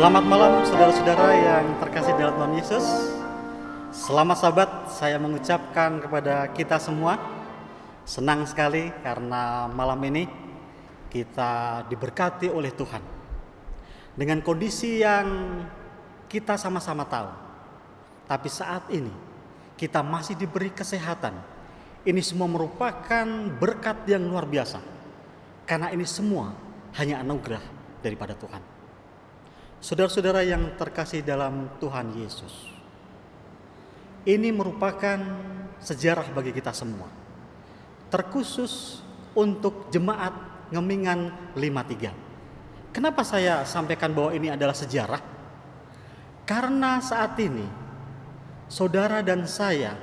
Selamat malam saudara-saudara yang terkasih dalam Tuhan Yesus. Selamat sahabat, saya mengucapkan kepada kita semua senang sekali karena malam ini kita diberkati oleh Tuhan dengan kondisi yang kita sama-sama tahu. Tapi saat ini kita masih diberi kesehatan. Ini semua merupakan berkat yang luar biasa, karena ini semua hanya anugerah daripada Tuhan. Saudara-saudara yang terkasih dalam Tuhan Yesus, ini merupakan sejarah bagi kita semua, terkhusus untuk jemaat Ngemingan 53. Kenapa saya sampaikan bahwa ini adalah sejarah? Karena saat ini saudara dan saya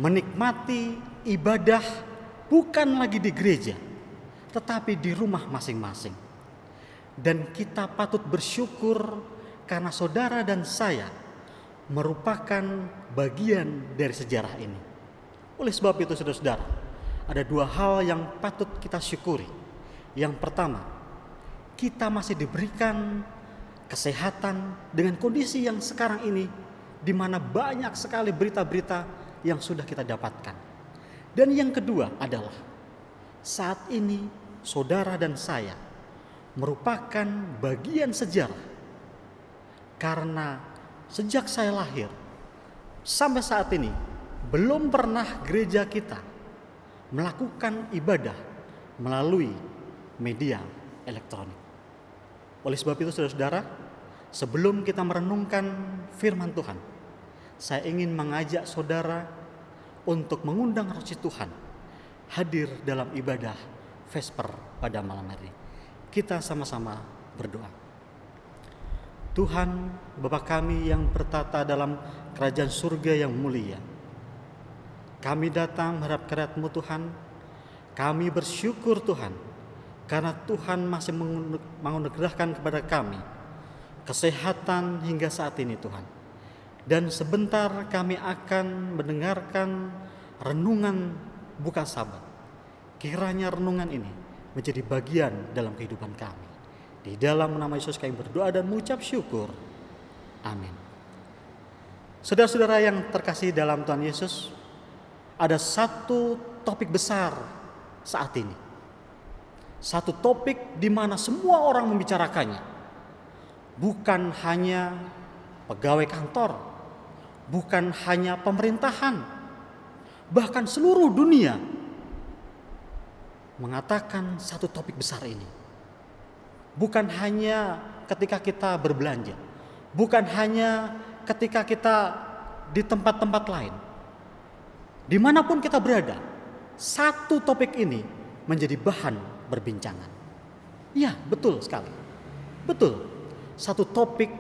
menikmati ibadah bukan lagi di gereja, tetapi di rumah masing-masing. Dan kita patut bersyukur karena saudara dan saya merupakan bagian dari sejarah ini. Oleh sebab itu saudara-saudara, ada dua hal yang patut kita syukuri. Yang pertama, kita masih diberikan kesehatan dengan kondisi yang sekarang ini, di mana banyak sekali berita-berita yang sudah kita dapatkan. Dan yang kedua adalah, saat ini saudara dan saya merupakan bagian sejarah, karena sejak saya lahir sampai saat ini belum pernah gereja kita melakukan ibadah melalui media elektronik. Oleh sebab itu saudara-saudara, sebelum kita merenungkan firman Tuhan, saya ingin mengajak saudara untuk mengundang roh Tuhan hadir dalam ibadah Vesper pada malam hari. Kita sama-sama berdoa. Tuhan, Bapa kami yang bertata dalam kerajaan surga yang mulia, kami datang menghadap kehadirat-Mu Tuhan. Kami bersyukur Tuhan, karena Tuhan masih menganugerahkan kepada kami kesehatan hingga saat ini Tuhan. Dan sebentar kami akan mendengarkan renungan buka Sabat. Kiranya renungan ini menjadi bagian dalam kehidupan kami. Di dalam nama Yesus kami berdoa dan mengucap syukur. Amin. Saudara-saudara yang terkasih dalam Tuhan Yesus, ada satu topik besar saat ini. Satu topik di mana semua orang membicarakannya. Bukan hanya pegawai kantor, bukan hanya pemerintahan, bahkan seluruh dunia mengatakan satu topik besar ini. Bukan hanya ketika kita berbelanja, bukan hanya ketika kita di tempat-tempat lain, dimanapun kita berada, satu topik ini menjadi bahan perbincangan. Ya, betul sekali. Betul, satu topik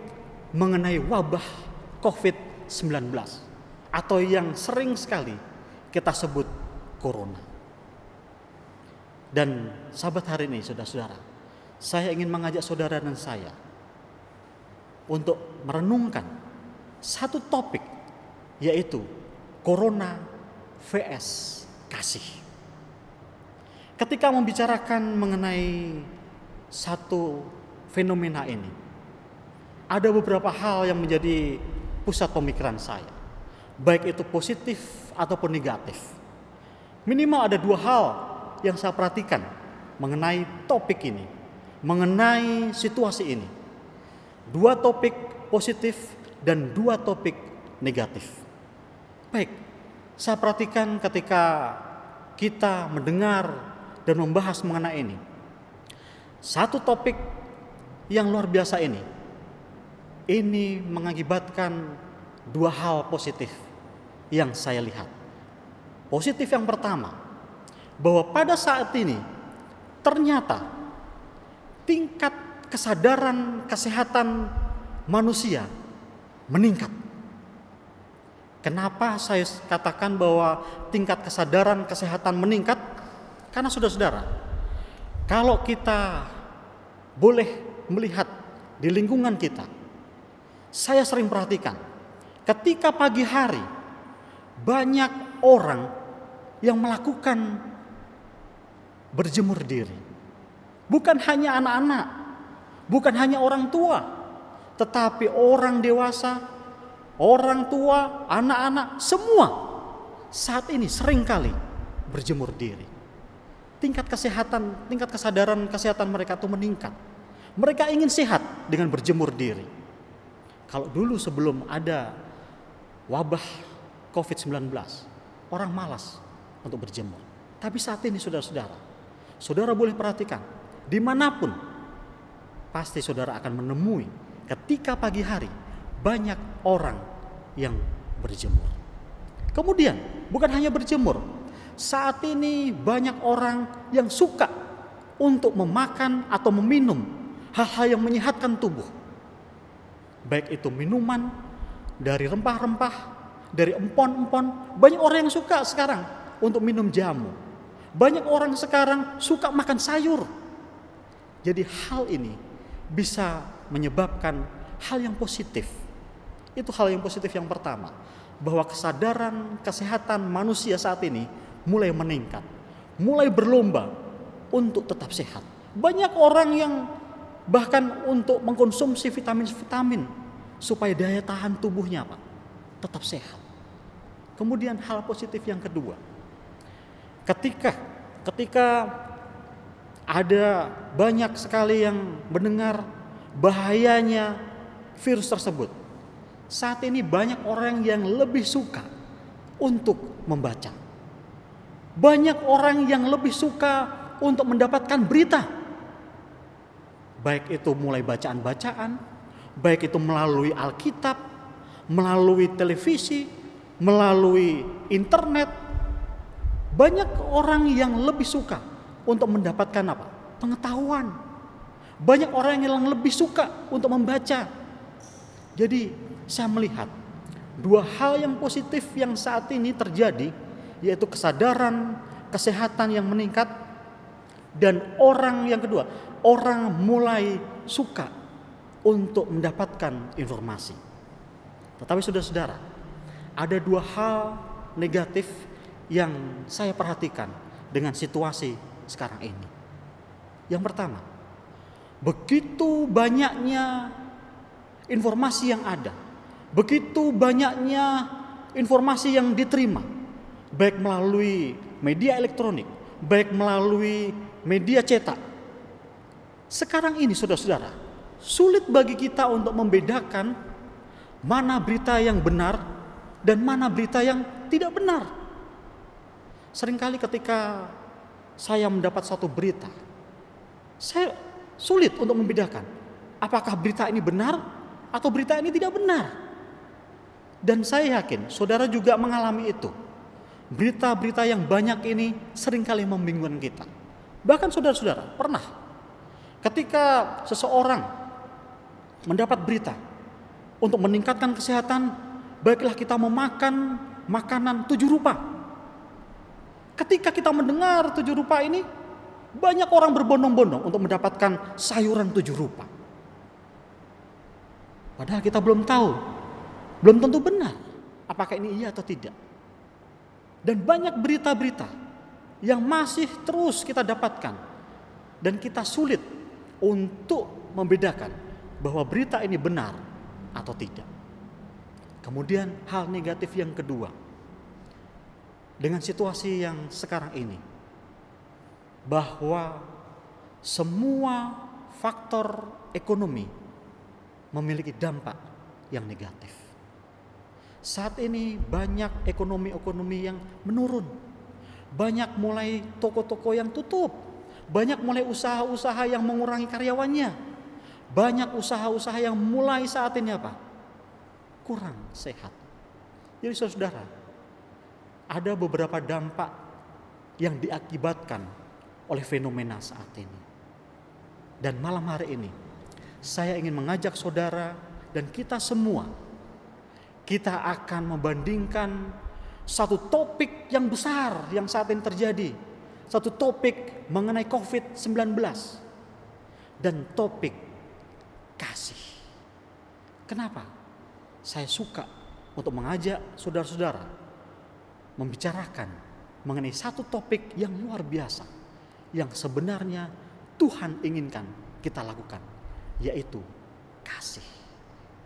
mengenai wabah COVID-19 atau yang sering sekali kita sebut corona. Dan sahabat, hari ini saudara-saudara, saya ingin mengajak saudara dan saya untuk merenungkan satu topik, yaitu corona vs kasih. Ketika membicarakan mengenai satu fenomena ini, ada beberapa hal yang menjadi pusat pemikiran saya, baik itu positif ataupun negatif. Minimal ada dua hal yang saya perhatikan mengenai topik ini, mengenai situasi ini. Dua topik positif dan dua topik negatif. Baik, saya perhatikan ketika kita mendengar dan membahas mengenai ini. Satu topik yang luar biasa ini mengakibatkan dua hal positif yang saya lihat. Positif yang pertama, bahwa pada saat ini ternyata tingkat kesadaran kesehatan manusia meningkat. Kenapa saya katakan bahwa tingkat kesadaran kesehatan meningkat? Karena saudara-saudara, kalau kita boleh melihat di lingkungan kita, saya sering perhatikan ketika pagi hari banyak orang yang melakukan berjemur diri. Bukan hanya anak-anak, bukan hanya orang tua, tetapi orang dewasa, orang tua, anak-anak, semua saat ini seringkali berjemur diri. Tingkat kesadaran kesehatan mereka itu meningkat. Mereka ingin sehat dengan berjemur diri. Kalau dulu sebelum ada wabah COVID-19, orang malas untuk berjemur. Tapi saat ini saudara boleh perhatikan, dimanapun pasti saudara akan menemui ketika pagi hari banyak orang yang berjemur. Kemudian bukan hanya berjemur, saat ini banyak orang yang suka untuk memakan atau meminum hal-hal yang menyehatkan tubuh. Baik itu minuman dari rempah-rempah, dari empon-empon. Banyak orang yang suka sekarang untuk minum jamu. Banyak orang sekarang suka makan sayur. Jadi hal ini bisa menyebabkan hal yang positif. Itu hal yang positif yang pertama, bahwa kesadaran kesehatan manusia saat ini mulai meningkat, mulai berlomba untuk tetap sehat. Banyak orang yang bahkan untuk mengkonsumsi vitamin-vitamin supaya daya tahan tubuhnya tetap sehat. Kemudian hal positif yang kedua, ketika ada banyak sekali yang mendengar bahayanya virus tersebut, saat ini banyak orang yang lebih suka untuk membaca. Banyak orang yang lebih suka untuk mendapatkan berita. Baik itu mulai bacaan-bacaan, baik itu melalui Alkitab, melalui televisi, melalui internet. Banyak orang yang lebih suka untuk mendapatkan pengetahuan. Banyak orang yang lebih suka untuk membaca. Jadi saya melihat dua hal yang positif yang saat ini terjadi, yaitu kesadaran kesehatan yang meningkat, dan orang yang kedua, orang mulai suka untuk mendapatkan informasi. Tetapi saudara-saudara, ada dua hal negatif yang saya perhatikan dengan situasi sekarang ini. Yang pertama, begitu banyaknya informasi yang ada, begitu banyaknya informasi yang diterima, baik melalui media elektronik, baik melalui media cetak. Sekarang ini saudara-saudara, sulit bagi kita untuk membedakan mana berita yang benar dan mana berita yang tidak benar. Seringkali ketika saya mendapat satu berita, saya sulit untuk membedakan apakah berita ini benar atau berita ini tidak benar. Dan saya yakin saudara juga mengalami itu. Berita-berita yang banyak ini seringkali membingungkan kita. Bahkan saudara-saudara pernah ketika seseorang mendapat berita untuk meningkatkan kesehatan, baiklah kita memakan makanan 7 rupa. Ketika kita mendengar 7 rupa ini, banyak orang berbondong-bondong untuk mendapatkan sayuran 7 rupa. Padahal kita belum tahu, belum tentu benar apakah ini iya atau tidak. Dan banyak berita-berita yang masih terus kita dapatkan, dan kita sulit untuk membedakan bahwa berita ini benar atau tidak. Kemudian hal negatif yang kedua, dengan situasi yang sekarang ini, bahwa semua faktor ekonomi memiliki dampak yang negatif. Saat ini banyak ekonomi yang menurun. Banyak mulai toko-toko yang tutup. Banyak mulai usaha-usaha yang mengurangi karyawannya. Banyak usaha-usaha yang mulai saat ini kurang sehat. Jadi saudara, ada beberapa dampak yang diakibatkan oleh fenomena saat ini. Dan malam hari ini saya ingin mengajak saudara dan kita semua, kita akan membandingkan satu topik yang besar yang saat ini terjadi. Satu topik mengenai COVID-19 dan topik kasih. Kenapa? Saya suka untuk mengajak saudara-saudara membicarakan mengenai satu topik yang luar biasa, yang sebenarnya Tuhan inginkan kita lakukan, yaitu kasih.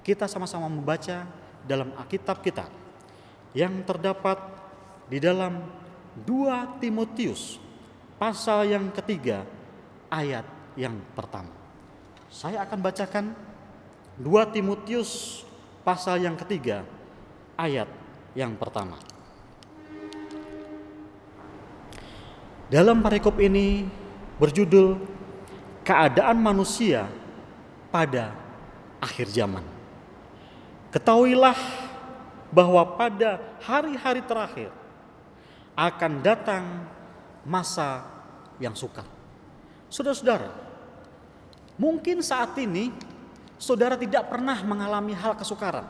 kita sama-sama membaca dalam Alkitab kita yang terdapat di dalam 2 Timotius pasal yang ketiga ayat yang pertama. Saya akan bacakan 2 Timotius pasal yang ketiga ayat yang pertama. Dalam perikop ini berjudul keadaan manusia pada akhir zaman. Ketahuilah bahwa pada hari-hari terakhir akan datang masa yang sukar. Saudara-saudara, mungkin saat ini saudara tidak pernah mengalami hal kesukaran.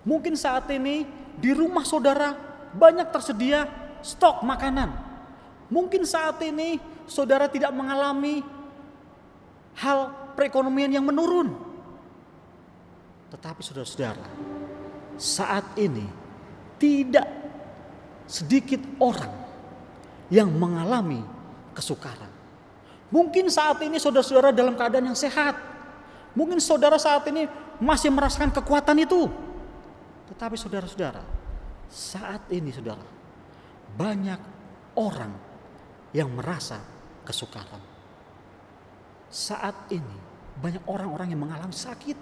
Mungkin saat ini di rumah saudara banyak tersedia stok makanan. Mungkin saat ini saudara tidak mengalami hal perekonomian yang menurun. Tetapi saudara-saudara, saat ini tidak sedikit orang yang mengalami kesukaran. Mungkin saat ini saudara-saudara dalam keadaan yang sehat. Mungkin saudara saat ini masih merasakan kekuatan itu. Tetapi saudara-saudara, saat ini saudara, banyak orang yang merasa kesukaran. Saat ini banyak orang-orang yang mengalami sakit.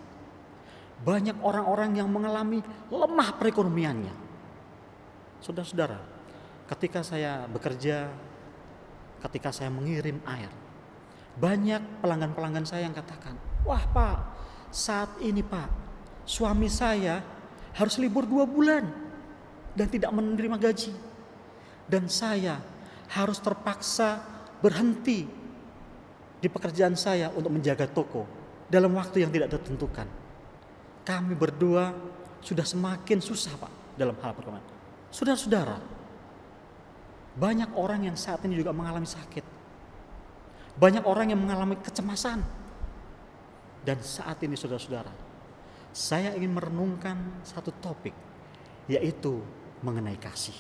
Banyak orang-orang yang mengalami lemah perekonomiannya. Saudara-saudara, ketika saya bekerja, ketika saya mengirim air, banyak pelanggan-pelanggan saya yang katakan, "Wah Pak, saat ini Pak, suami saya harus libur 2 bulan dan tidak menerima gaji. Dan saya harus terpaksa berhenti di pekerjaan saya untuk menjaga toko dalam waktu yang tidak ditentukan. Kami berdua sudah semakin susah Pak dalam hal perekonomian." Saudara-saudara, banyak orang yang saat ini juga mengalami sakit. Banyak orang yang mengalami kecemasan. Dan saat ini saudara-saudara, saya ingin merenungkan satu topik, yaitu mengenai kasih.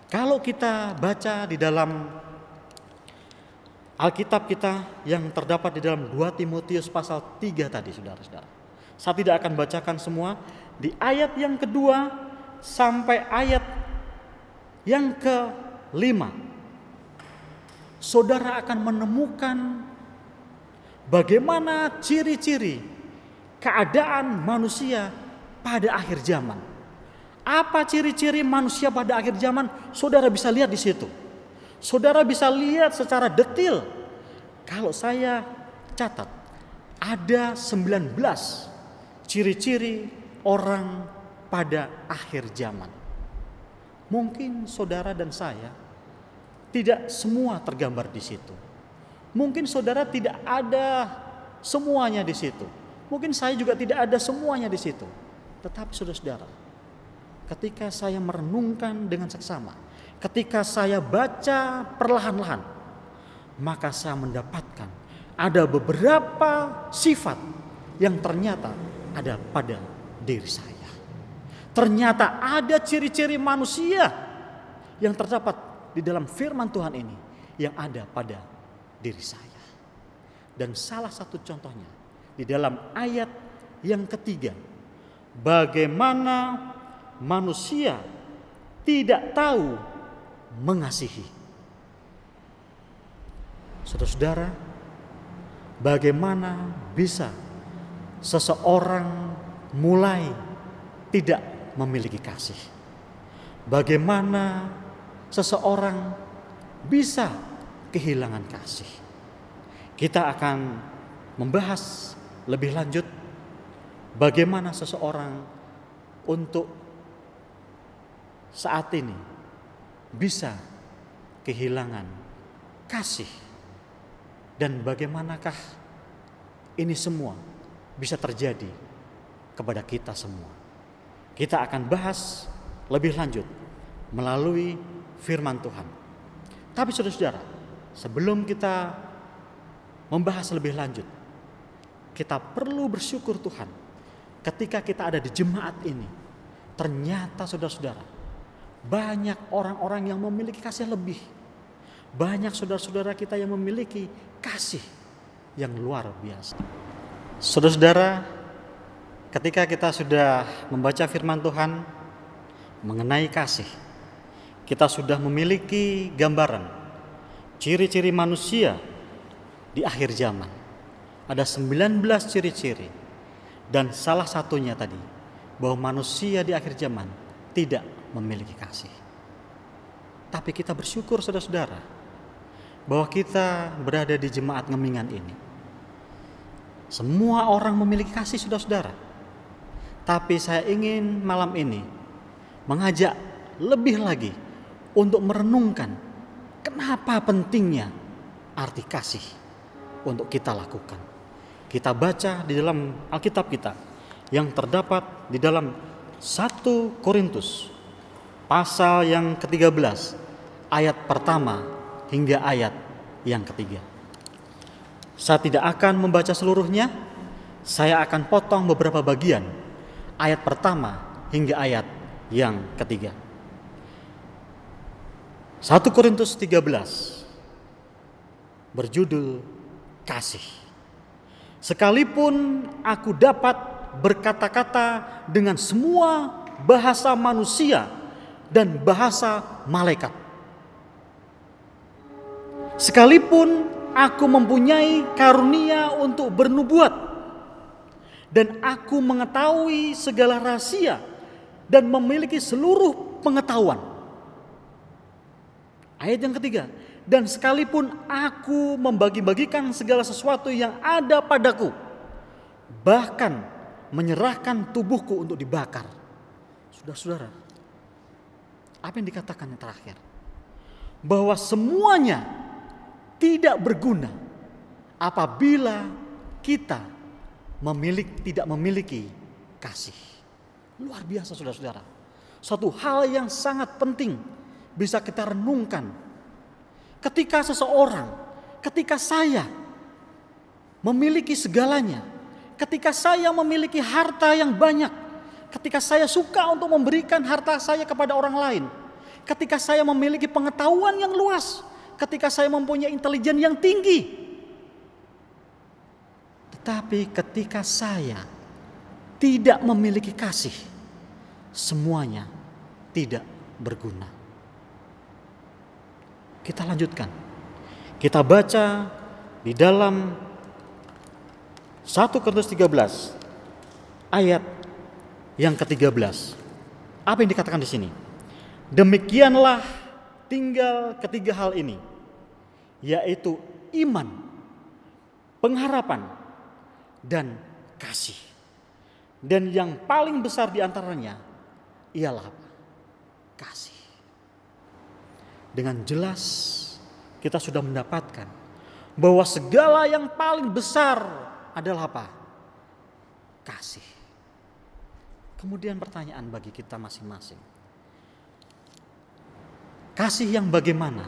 Kalau kita baca di dalam Alkitab kita yang terdapat di dalam 2 Timotius pasal 3 tadi saudara-saudara. Saya tidak akan bacakan semua. Di ayat yang kedua sampai ayat yang ke-5. Saudara akan menemukan bagaimana ciri-ciri keadaan manusia pada akhir zaman. Apa ciri-ciri manusia pada akhir zaman? Saudara bisa lihat di situ. Saudara bisa lihat secara detail. Kalau saya catat, ada 19 ciri-ciri orang pada akhir zaman. Mungkin saudara dan saya tidak semua tergambar di situ. Mungkin saudara tidak ada semuanya di situ. Mungkin saya juga tidak ada semuanya di situ. Tetapi saudara-saudara, ketika saya merenungkan dengan seksama, ketika saya baca perlahan-lahan, maka saya mendapatkan ada beberapa sifat yang ternyata ada pada diri saya. Ternyata ada ciri-ciri manusia yang terdapat di dalam firman Tuhan ini yang ada pada diri saya. Dan salah satu contohnya di dalam ayat yang ketiga, bagaimana manusia tidak tahu mengasihi. Saudara-saudara, bagaimana bisa seseorang mulai tidak memiliki kasih? Bagaimana seseorang bisa kehilangan kasih? Kita akan membahas lebih lanjut bagaimana seseorang untuk saat ini bisa kehilangan kasih, dan bagaimanakah ini semua bisa terjadi kepada kita semua. Kita akan bahas lebih lanjut melalui firman Tuhan. Tapi saudara-saudara, sebelum kita membahas lebih lanjut, kita perlu bersyukur Tuhan ketika kita ada di jemaat ini. Ternyata saudara-saudara, banyak orang-orang yang memiliki kasih lebih. Banyak saudara-saudara kita yang memiliki kasih yang luar biasa. Saudara-saudara, ketika kita sudah membaca firman Tuhan mengenai kasih, kita sudah memiliki gambaran ciri-ciri manusia di akhir zaman. Ada 19 ciri-ciri, dan salah satunya tadi bahwa manusia di akhir zaman tidak memiliki kasih. Tapi kita bersyukur saudara-saudara bahwa kita berada di jemaat Ngemingan ini. Semua orang memiliki kasih saudara-saudara. Tapi saya ingin malam ini mengajak lebih lagi untuk merenungkan kenapa pentingnya arti kasih untuk kita lakukan. Kita baca di dalam Alkitab kita yang terdapat di dalam 1 Korintus pasal yang ke-13 ayat pertama hingga ayat yang ketiga. Saya tidak akan membaca seluruhnya, saya akan potong beberapa bagian ayat pertama hingga ayat yang ketiga. 1 Korintus 13 berjudul kasih. Sekalipun aku dapat berkata-kata dengan semua bahasa manusia dan bahasa malaikat, sekalipun aku mempunyai karunia untuk bernubuat, dan aku mengetahui segala rahasia dan memiliki seluruh pengetahuan. Ayat yang ketiga, dan sekalipun aku membagi-bagikan segala sesuatu yang ada padaku, bahkan menyerahkan tubuhku untuk dibakar. Saudara-saudara, apa yang dikatakan yang terakhir? Bahwa semuanya tidak berguna apabila kita tidak memiliki kasih. Luar biasa saudara-saudara. Satu hal yang sangat penting bisa kita renungkan. Ketika ketika saya memiliki segalanya, ketika saya memiliki harta yang banyak, ketika saya suka untuk memberikan harta saya kepada orang lain, ketika saya memiliki pengetahuan yang luas, ketika saya mempunyai intelijen yang tinggi, tetapi ketika saya tidak memiliki kasih, semuanya tidak berguna. Kita lanjutkan. Kita baca di dalam 1 Korintus 13 ayat yang ke-13. Apa yang dikatakan di sini? Demikianlah tinggal ketiga hal ini, yaitu iman, pengharapan, dan kasih. Dan yang paling besar di antaranya ialah kasih. Dengan jelas kita sudah mendapatkan bahwa segala yang paling besar adalah apa? Kasih. Kemudian pertanyaan bagi kita masing-masing. Kasih yang bagaimana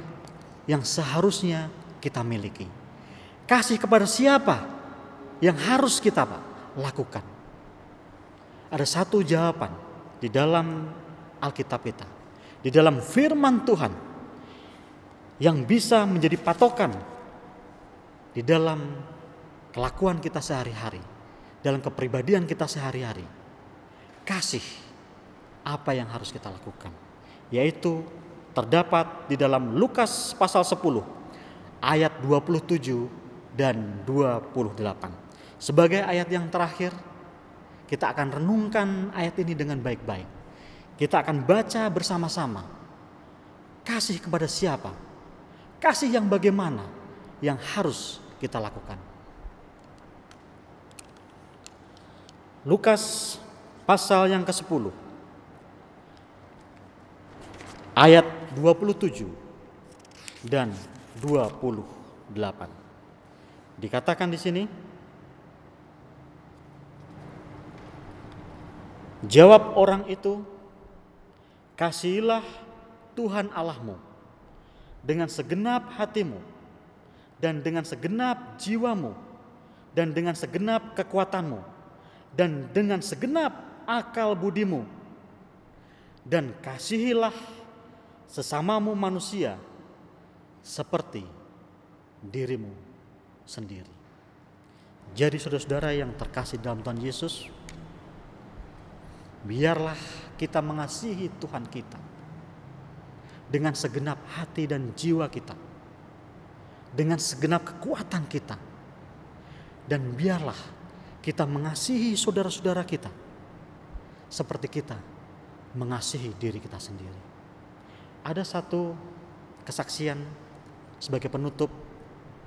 yang seharusnya kita miliki? Kasih kepada siapa yang harus kita lakukan? Ada satu jawaban di dalam Alkitab kita, di dalam firman Tuhan, yang bisa menjadi patokan di dalam kelakuan kita sehari-hari, dalam kepribadian kita sehari-hari. Kasih apa yang harus kita lakukan, yaitu terdapat di dalam Lukas pasal 10 ayat 27 dan 28. Sebagai ayat yang terakhir, kita akan renungkan ayat ini dengan baik-baik. Kita akan baca bersama-sama. Kasih kepada siapa? Kasih yang bagaimana yang harus kita lakukan? Lukas pasal yang ke-10 ayat 27 dan 28. Dikatakan di sini, jawab orang itu, kasihilah Tuhan Allahmu dengan segenap hatimu, dan dengan segenap jiwamu, dan dengan segenap kekuatanmu, dan dengan segenap akal budimu, dan kasihilah sesamamu manusia seperti dirimu sendiri. Jadi saudara-saudara yang terkasih dalam Tuhan Yesus, biarlah kita mengasihi Tuhan kita dengan segenap hati dan jiwa kita, dengan segenap kekuatan kita. Dan biarlah kita mengasihi saudara-saudara kita seperti kita mengasihi diri kita sendiri. Ada satu kesaksian sebagai penutup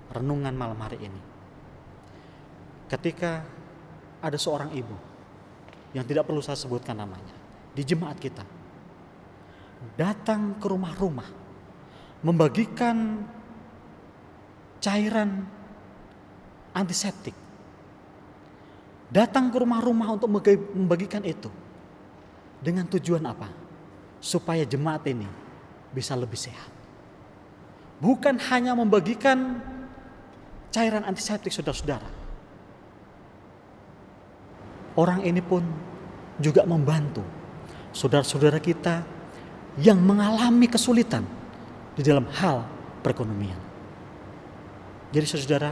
renungan malam hari ini. Ketika ada seorang ibu yang tidak perlu saya sebutkan namanya di jemaat kita, datang ke rumah-rumah membagikan cairan antiseptik. Datang ke rumah-rumah untuk membagikan itu. Dengan tujuan apa? Supaya jemaat ini bisa lebih sehat. Bukan hanya membagikan cairan antiseptik, saudara-saudara. Orang ini pun juga membantu saudara-saudara kita yang mengalami kesulitan di dalam hal perekonomian. Jadi saudara,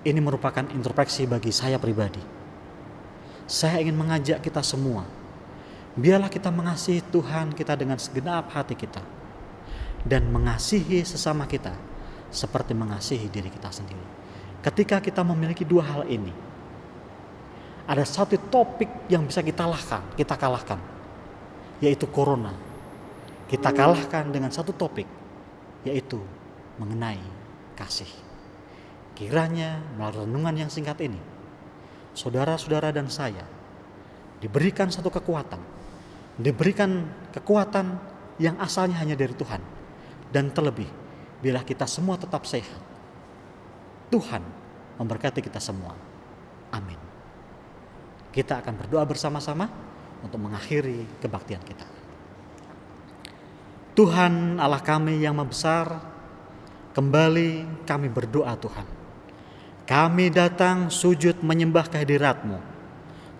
ini merupakan introspeksi bagi saya pribadi. Saya ingin mengajak kita semua, biarlah kita mengasihi Tuhan kita dengan segenap hati kita, dan mengasihi sesama kita seperti mengasihi diri kita sendiri. Ketika kita memiliki dua hal ini, ada satu topik yang bisa kita kalahkan, yaitu corona. Kita kalahkan dengan satu topik, yaitu mengenai kasih. Kiranya melalui renungan yang singkat ini, saudara-saudara dan saya diberikan satu kekuatan, diberikan kekuatan yang asalnya hanya dari Tuhan, dan terlebih bila kita semua tetap sehat. Tuhan memberkati kita semua. Amin. Kita akan berdoa bersama-sama untuk mengakhiri kebaktian kita. Tuhan Allah kami yang Maha Besar, kembali kami berdoa Tuhan. Kami datang sujud menyembah kehadirat-Mu.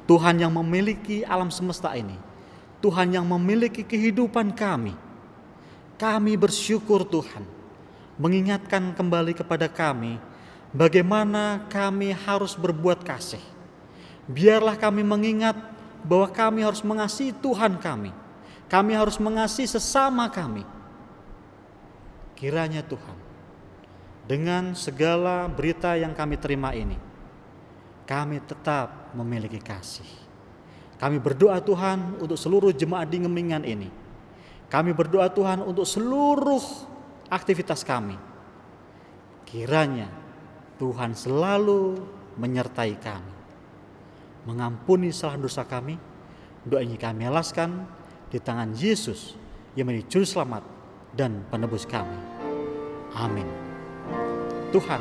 Tuhan yang memiliki alam semesta ini. Tuhan yang memiliki kehidupan kami. Kami bersyukur Tuhan, mengingatkan kembali kepada kami bagaimana kami harus berbuat kasih. Biarlah kami mengingat bahwa kami harus mengasihi Tuhan kami. Kami harus mengasihi sesama kami. Kiranya Tuhan, dengan segala berita yang kami terima ini, kami tetap memiliki kasih. Kami berdoa Tuhan untuk seluruh jemaat di Ngemingan ini. Kami berdoa Tuhan untuk seluruh aktivitas kami. Kiranya Tuhan selalu menyertai kami, mengampuni salah dosa kami. Doa ini kami alaskan di tangan Yesus yang menjadi juru selamat dan penebus kami. Amin. Tuhan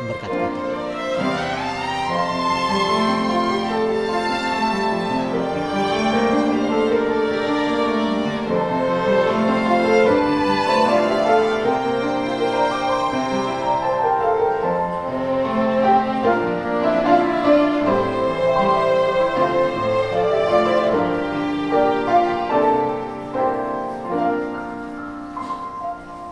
memberkati kita.